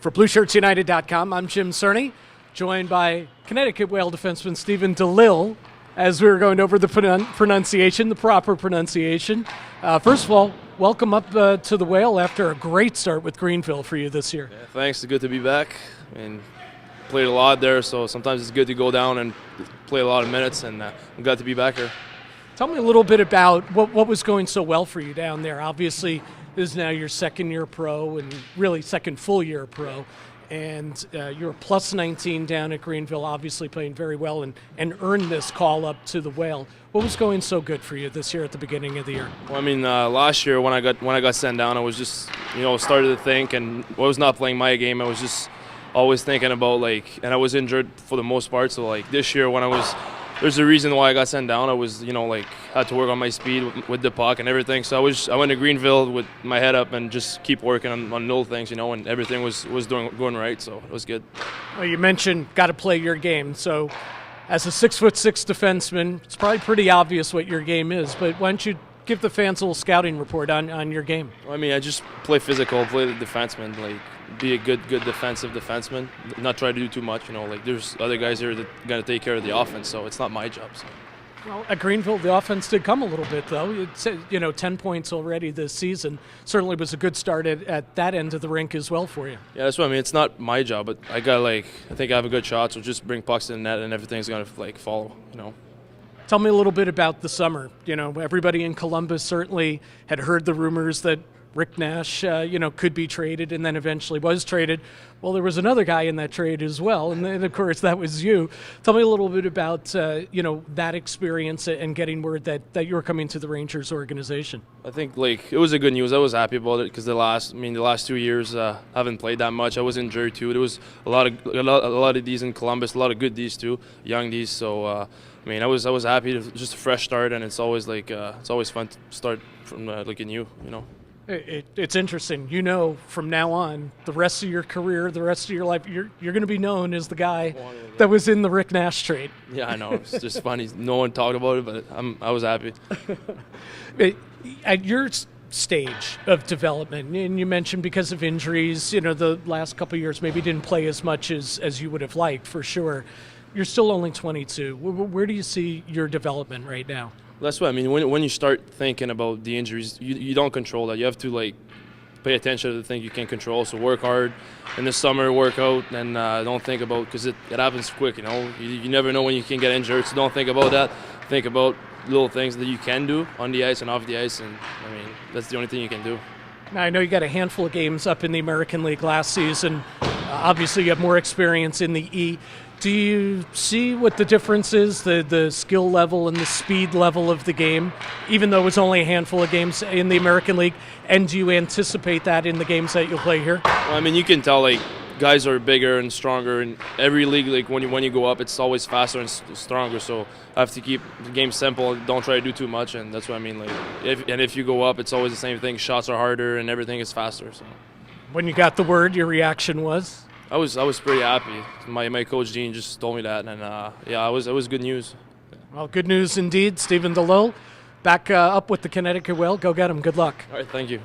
For BlueShirtsUnited.com, I'm Jim Cerny, joined by Connecticut Whale defenseman Stephen Delisle, as we were going over the pronunciation, the proper pronunciation. First of all, welcome up to the Whale after a great start with Greenville for you this year. Yeah, thanks. It's good to be back. I mean, played a lot there, so sometimes it's good to go down and play a lot of minutes, and I'm glad to be back here. Tell me a little bit about what was going so well for you down there. Obviously, this is now your second year pro and really second full year pro. And you're a plus 19 down at Greenville, obviously playing very well and earned this call up to the Whale. What was going so good for you this year at the beginning of the year? Well, I mean, last year when I got sent down, I was just, started to think, and I was not playing my game. I was just always thinking about, and I was injured for the most part. So, this year when there's a reason why I got sent down. I was, had to work on my speed with the puck and everything. So I went to Greenville with my head up and just keep working on little things, and everything was going right. So it was good. Well, you mentioned got to play your game. So as a 6'6" defenseman, it's probably pretty obvious what your game is. But why don't you give the fans a little scouting report on your game? Well, I mean, I just play physical, play the defenseman, be a good defensive defenseman, not try to do too much. There's other guys here that are going to take care of the offense, so it's not my job. So. Well, at Greenville, the offense did come a little bit, though. It's 10 points already this season. Certainly was a good start at that end of the rink as well for you. Yeah, that's what I mean. It's not my job, but I got I think I have a good shot, so just bring pucks to the net and everything's going to follow. Tell me a little bit about the summer. Everybody in Columbus certainly had heard the rumors that Rick Nash, could be traded and then eventually was traded. Well, there was another guy in that trade as well, and then, of course, that was you. Tell me a little bit about, that experience and getting word that you were coming to the Rangers organization. I think, it was a good news. I was happy about it because the last 2 years I haven't played that much. I was injured, too. There was a lot of Ds in Columbus, a lot of good Ds, too, young Ds. So, I was happy to just a fresh start, and it's always it's always fun to start from looking new. It's interesting. From now on, the rest of your career, the rest of your life, you're going to be known as the guy that was in the Rick Nash trade. Yeah, I know. It's just funny. No one talked about it, but I was happy. At your stage of development, and you mentioned because of injuries, the last couple of years maybe didn't play as much as you would have liked, for sure. You're still only 22. Where do you see your development right now? That's what I mean. When you start thinking about the injuries, you don't control that. You have to pay attention to the things you can control. So work hard in the summer, work out, and don't think about, because it happens quick. You never know when you can get injured. So don't think about that. Think about little things that you can do on the ice and off the ice, and that's the only thing you can do. Now, I know you got a handful of games up in the American League last season. Obviously, you have more experience in the E. Do you see what the difference is, the skill level and the speed level of the game, even though it's only a handful of games in the American League? And do you anticipate that in the games that you'll play here? Well, you can tell guys are bigger and stronger in every league. When you go up, it's always faster and stronger. So I have to keep the game simple. Don't try to do too much, and that's what I mean. If you go up, it's always the same thing. Shots are harder and everything is faster. So. When you got the word, your reaction was? I was pretty happy. My coach Dean just told me that, and it was good news. Well, good news indeed. Stephen Delisle, back up with the Connecticut Whale. Go get him. Good luck. All right, thank you.